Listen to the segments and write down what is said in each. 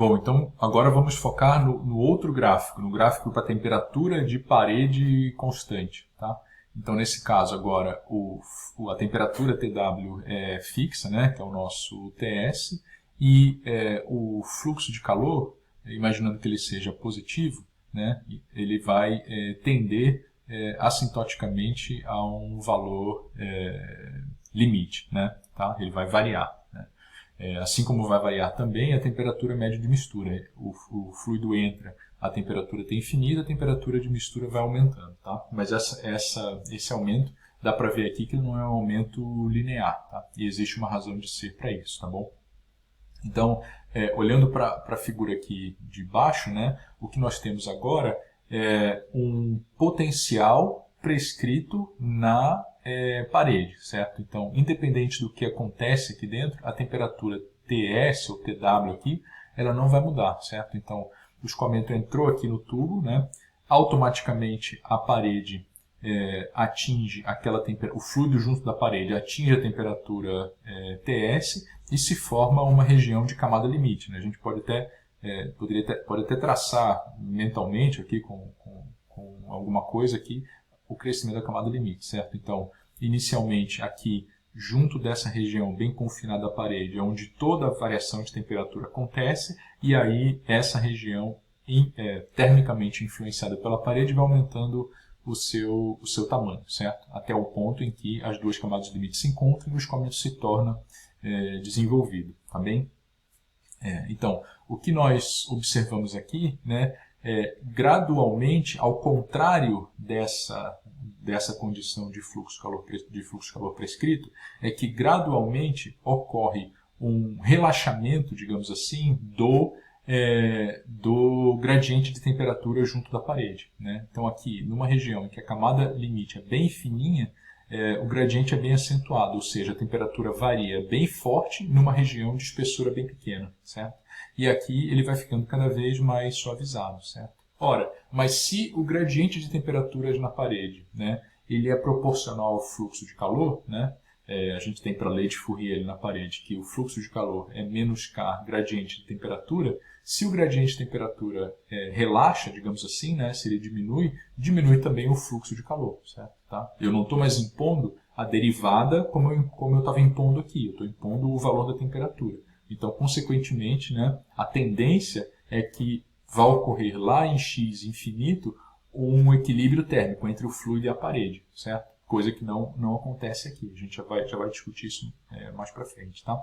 Bom, então agora vamos focar no outro gráfico, no gráfico para temperatura de parede constante, tá? Então nesse caso agora a temperatura TW é fixa, né, que é o nosso TS, e o fluxo de calor, imaginando que ele seja positivo, né, ele vai tender assintoticamente a um valor limite, né, tá? Ele vai variar. Assim como vai variar também a temperatura média de mistura. O fluido entra, a temperatura está infinita, a temperatura de mistura vai aumentando. Tá? Mas esse aumento, dá para ver aqui que não é um aumento linear. Tá? E existe uma razão de ser para isso. Tá bom? Então, olhando para a figura aqui de baixo, né, o que nós temos agora é um potencial prescrito na parede, certo? Então, independente do que acontece aqui dentro, a temperatura TS ou TW aqui, ela não vai mudar, certo? Então, o escoamento entrou aqui no tubo, né? Automaticamente a parede atinge aquela temperatura, o fluido junto da parede atinge a temperatura TS e se forma uma região de camada limite, né? A gente pode até traçar mentalmente aqui com alguma coisa aqui o crescimento da camada limite, certo? Então, inicialmente aqui, junto dessa região bem confinada à parede, é onde toda a variação de temperatura acontece, e aí essa região, termicamente influenciada pela parede, vai aumentando o seu tamanho, certo? Até o ponto em que as duas camadas de limite se encontram e o escoamento se torna desenvolvido, tá bem? Então, o que nós observamos aqui, né, gradualmente, ao contrário dessa condição de fluxo-calor prescrito, é que gradualmente ocorre um relaxamento, digamos assim, do gradiente de temperatura junto da parede, né? Então aqui, numa região em que a camada limite é bem fininha, o gradiente é bem acentuado, ou seja, a temperatura varia bem forte numa região de espessura bem pequena, certo? E aqui ele vai ficando cada vez mais suavizado, certo? Ora, mas se o gradiente de temperaturas na parede, né, ele é proporcional ao fluxo de calor, né? A gente tem para a lei de Fourier ali na parede que o fluxo de calor é menos K gradiente de temperatura. Se o gradiente de temperatura relaxa, digamos assim, né, se ele diminui também o fluxo de calor, certo? Tá? Eu não estou mais impondo a derivada como eu estava impondo aqui, eu estou impondo o valor da temperatura. Então, consequentemente, né, a tendência é que vai ocorrer lá em x infinito um equilíbrio térmico entre o fluido e a parede, certo? Coisa que não acontece aqui. A gente já vai discutir isso mais para frente, tá?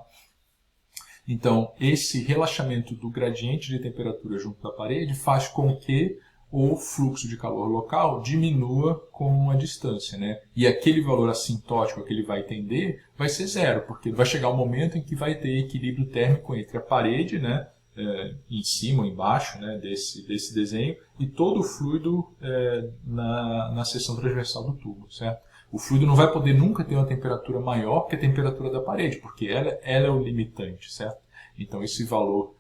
Então, esse relaxamento do gradiente de temperatura junto da parede faz com que o fluxo de calor local diminua com a distância, né? E aquele valor assintótico que ele vai tender vai ser zero, porque vai chegar um momento em que vai ter equilíbrio térmico entre a parede, né, em cima ou embaixo, né, desse desenho, e todo o fluido na seção transversal do tubo, certo? O fluido não vai poder nunca ter uma temperatura maior que a temperatura da parede, porque ela é o limitante, certo? Então esse valor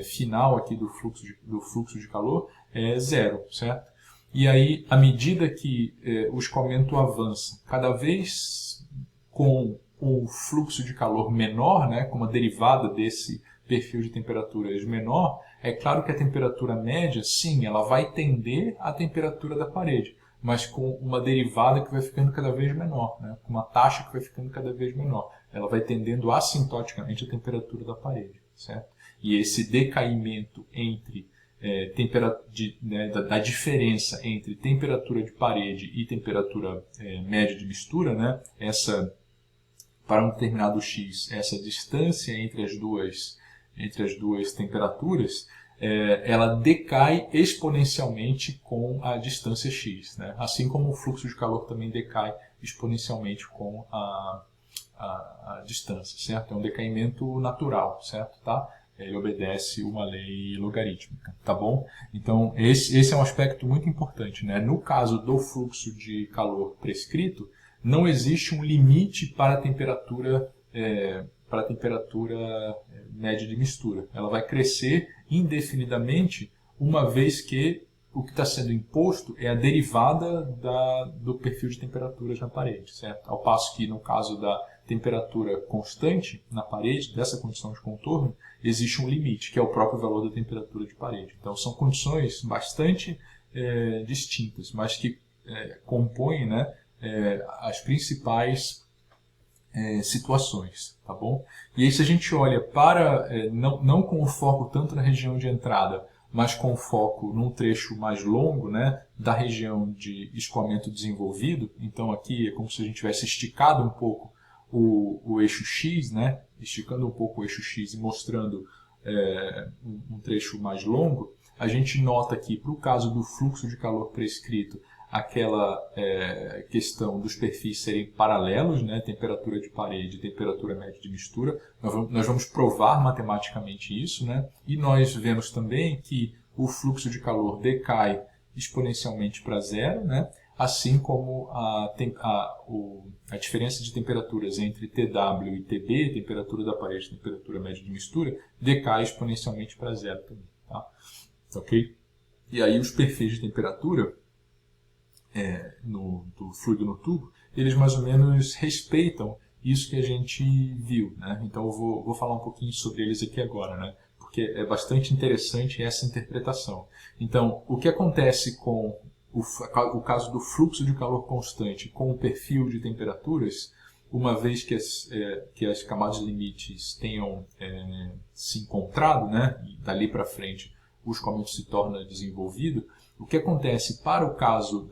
final aqui do fluxo de calor é zero, certo? E aí, à medida que o escoamento avança, cada vez com um fluxo de calor menor, né, com uma derivada desse perfil de temperaturas menor, é claro que a temperatura média, sim, ela vai tender à temperatura da parede, mas com uma derivada que vai ficando cada vez menor, né? Com uma taxa que vai ficando cada vez menor. Ela vai tendendo assintoticamente à temperatura da parede, certo? E esse decaimento entre da diferença entre temperatura de parede e temperatura média de mistura, né? Para um determinado x, essa distância entre as duas temperaturas, ela decai exponencialmente com a distância x, né? Assim como o fluxo de calor também decai exponencialmente com a distância, certo? É um decaimento natural, certo? Tá? Ele obedece uma lei logarítmica, tá bom? Então, esse é um aspecto muito importante, né? No caso do fluxo de calor prescrito, não existe um limite para a temperatura média de mistura. Ela vai crescer indefinidamente, uma vez que o que está sendo imposto é a derivada do perfil de temperaturas na parede, certo? Ao passo que no caso temperatura constante na parede, dessa condição de contorno, existe um limite, que é o próprio valor da temperatura de parede. Então, são condições bastante distintas, mas que compõem, né, as principais situações, tá bom? E aí, se a gente olha para, não com o foco tanto na região de entrada, mas com foco num trecho mais longo, né, da região de escoamento desenvolvido, então aqui é como se a gente tivesse esticado um pouco o eixo X, né, esticando um pouco o eixo X e mostrando um trecho mais longo, a gente nota aqui, para o caso do fluxo de calor prescrito, aquela questão dos perfis serem paralelos, né, temperatura de parede e temperatura média de mistura. Nós vamos provar matematicamente isso, né, e nós vemos também que o fluxo de calor decai exponencialmente para zero, né, assim como a diferença de temperaturas entre TW e TB, temperatura da parede e temperatura média de mistura, decai exponencialmente para zero também. Tá? Ok? E aí os perfis de temperatura do fluido no tubo, eles mais ou menos respeitam isso que a gente viu, né? Então eu vou falar um pouquinho sobre eles aqui agora, né? Porque é bastante interessante essa interpretação. Então, o que acontece com o caso do fluxo de calor constante com o perfil de temperaturas, uma vez que as camadas limites tenham se encontrado, né? E dali para frente o escoamento se torna desenvolvido, o que acontece para o caso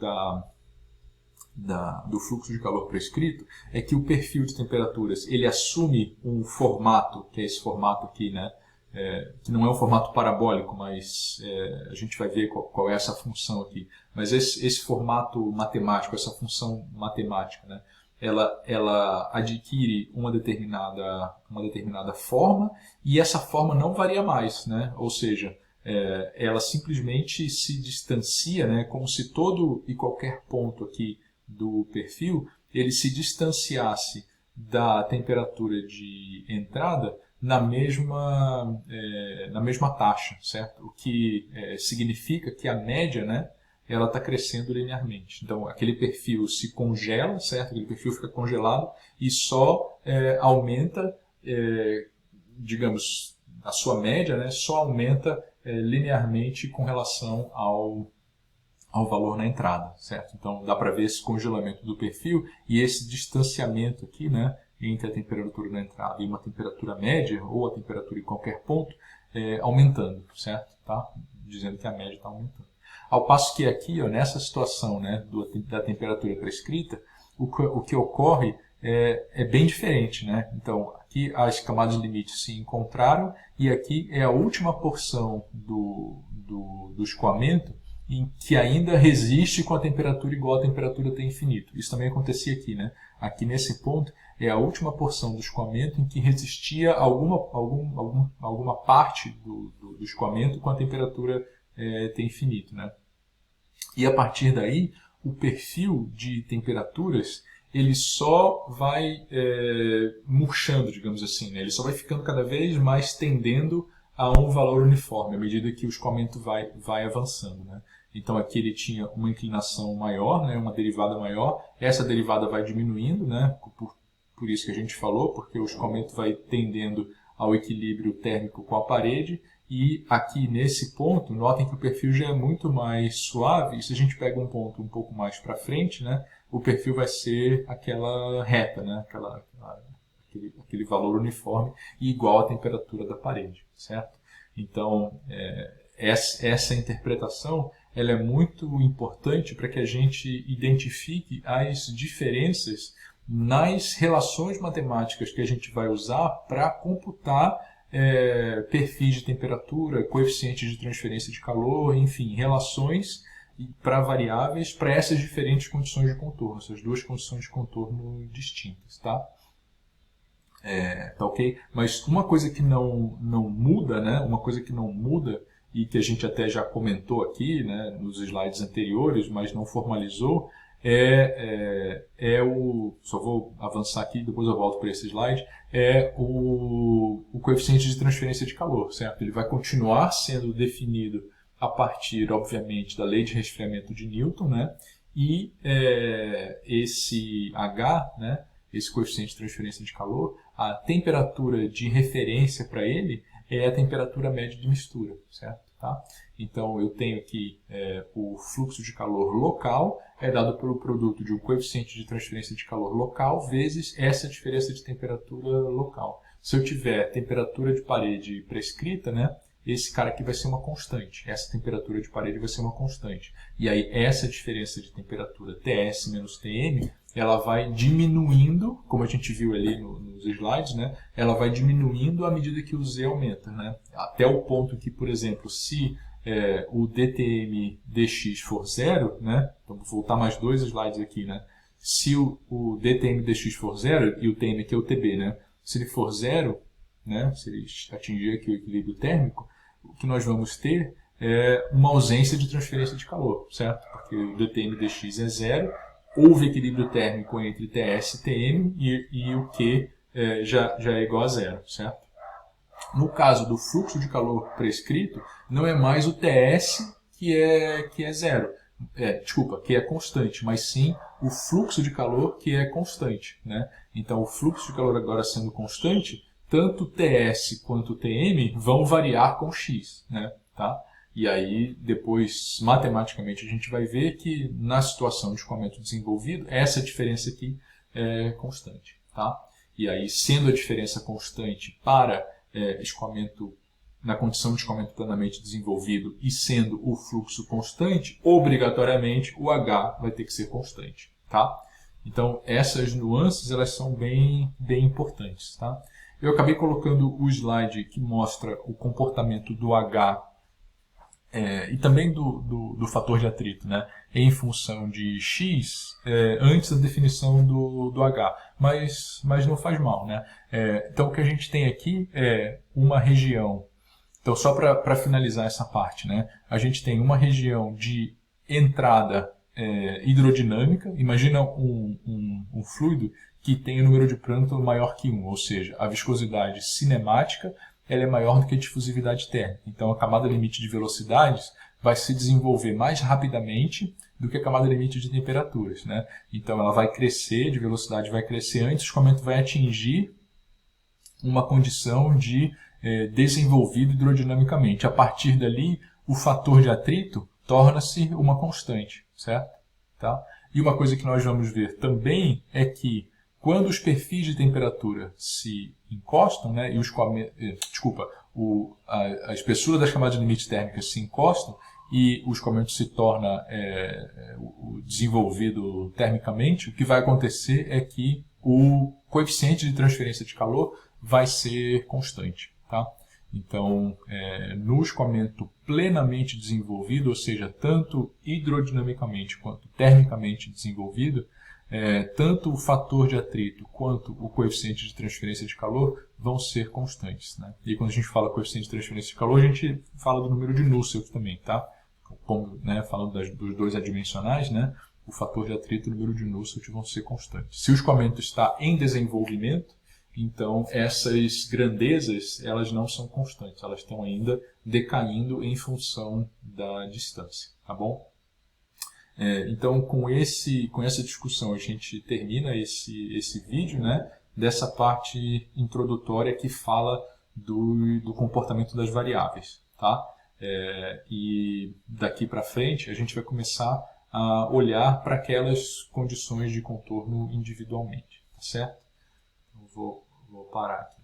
do fluxo de calor prescrito é que o perfil de temperaturas ele assume um formato, que é esse formato aqui, né? Que não é um formato parabólico, mas a gente vai ver qual é essa função aqui. Mas esse formato matemático, essa função matemática, né? Ela adquire uma determinada forma e essa forma não varia mais, né? Ou seja, ela simplesmente se distancia, né, como se todo e qualquer ponto aqui do perfil ele se distanciasse da temperatura de entrada na mesma taxa, certo? O que significa que a média, né, ela está crescendo linearmente. Então, aquele perfil se congela, certo? Aquele perfil fica congelado e só aumenta, digamos, a sua média, né, só aumenta linearmente com relação ao valor na entrada, certo? Então dá para ver esse congelamento do perfil e esse distanciamento aqui, né, entre a temperatura na entrada e uma temperatura média ou a temperatura em qualquer ponto aumentando, certo? Tá? Dizendo que a média está aumentando. Ao passo que aqui, ó, nessa situação, né, da temperatura prescrita, o que ocorre é bem diferente, né? Então, aqui as camadas de limite se encontraram e aqui é a última porção do escoamento em que ainda resiste com a temperatura igual à temperatura T infinito. Isso também acontecia aqui, né? Aqui nesse ponto é a última porção do escoamento em que resistia alguma parte do escoamento com a temperatura T infinito, né? E a partir daí, o perfil de temperaturas ele só vai murchando, digamos assim, né? Ele só vai ficando cada vez mais tendendo a um valor uniforme, à medida que o escoamento vai avançando, né? Então aqui ele tinha uma inclinação maior, né? Uma derivada maior, essa derivada vai diminuindo, né? Por isso que a gente falou, porque o escoamento vai tendendo ao equilíbrio térmico com a parede, e aqui nesse ponto, notem que o perfil já é muito mais suave, e se a gente pega um ponto um pouco mais para frente, né? O perfil vai ser aquela reta, né? Aquele valor uniforme e igual à temperatura da parede, certo? Então, essa interpretação ela é muito importante para que a gente identifique as diferenças nas relações matemáticas que a gente vai usar para computar perfis de temperatura, coeficientes de transferência de calor, enfim, relações para variáveis para essas diferentes condições de contorno, essas duas condições de contorno distintas, tá? Tá ok? Mas uma coisa que não muda, né? Uma coisa que não muda e que a gente até já comentou aqui, né, nos slides anteriores, mas não formalizou, só vou avançar aqui, depois eu volto para esse slide, o coeficiente de transferência de calor, certo? Ele vai continuar sendo definido a partir, obviamente, da lei de resfriamento de Newton, né? E esse H, né, esse coeficiente de transferência de calor, a temperatura de referência para ele é a temperatura média de mistura, certo? Tá? Então, eu tenho aqui o fluxo de calor local, é dado pelo produto de um coeficiente de transferência de calor local vezes essa diferença de temperatura local. Se eu tiver temperatura de parede prescrita, né, esse cara aqui vai ser uma constante. Essa temperatura de parede vai ser uma constante. E aí, essa diferença de temperatura Ts menos Tm, ela vai diminuindo, como a gente viu ali nos slides, né? Ela vai diminuindo à medida que o Z aumenta, né? Até o ponto que, por exemplo, se o dTm dx for zero, né? Então, vou voltar mais 2 slides aqui, né? Se o dTm dx for zero, e o Tm aqui é o Tb, né? Se ele for zero, né? Se ele atingir aqui o equilíbrio térmico, o que nós vamos ter é uma ausência de transferência de calor, certo? Porque o dTm dx é zero, houve equilíbrio térmico entre Ts e Tm e o Q já é igual a zero, certo? No caso do fluxo de calor prescrito, não é mais o Ts que é zero, que é constante, mas sim o fluxo de calor que é constante, né? Então, o fluxo de calor agora sendo constante, tanto Ts quanto Tm vão variar com x, né? Tá? E aí, depois, matematicamente, a gente vai ver que na situação de escoamento desenvolvido, essa diferença aqui é constante. Tá? E aí, sendo a diferença constante para escoamento, na condição de escoamento plenamente desenvolvido e sendo o fluxo constante, obrigatoriamente o H vai ter que ser constante. Tá? Então, essas nuances elas são bem importantes. Tá? Eu acabei colocando o slide que mostra o comportamento do H e também do fator de atrito, né, em função de x antes da definição do H, mas não faz mal. Né? Então, o que a gente tem aqui é uma região. Então, só para finalizar essa parte, né, a gente tem uma região de entrada hidrodinâmica. Imagina um fluido que tem o número de Prandtl maior que 1, ou seja, a viscosidade cinemática ela é maior do que a difusividade térmica. Então, a camada limite de velocidades vai se desenvolver mais rapidamente do que a camada limite de temperaturas. Né? Então, ela vai crescer, de velocidade vai crescer antes, o escoamento vai atingir uma condição de desenvolvido hidrodinamicamente. A partir dali, o fator de atrito torna-se uma constante, certo? Tá? E uma coisa que nós vamos ver também é que quando os perfis de temperatura se encostam, né, e a espessura das camadas de limite térmicas se encostam e o escoamento se torna desenvolvido termicamente, o que vai acontecer é que o coeficiente de transferência de calor vai ser constante. Tá? Então, no escoamento plenamente desenvolvido, ou seja, tanto hidrodinamicamente quanto termicamente desenvolvido, tanto o fator de atrito quanto o coeficiente de transferência de calor vão ser constantes. Né? E quando a gente fala coeficiente de transferência de calor, a gente fala do número de Nusselt também. Tá? Como, né, falando dos dois adimensionais, né, o fator de atrito e o número de Nusselt vão ser constantes. Se o escoamento está em desenvolvimento, então essas grandezas elas não são constantes, elas estão ainda decaindo em função da distância. Tá bom? Então, com essa discussão, a gente termina esse vídeo, né, dessa parte introdutória que fala do comportamento das variáveis. Tá? E daqui para frente, a gente vai começar a olhar para aquelas condições de contorno individualmente. Tá certo? Então, vou parar aqui.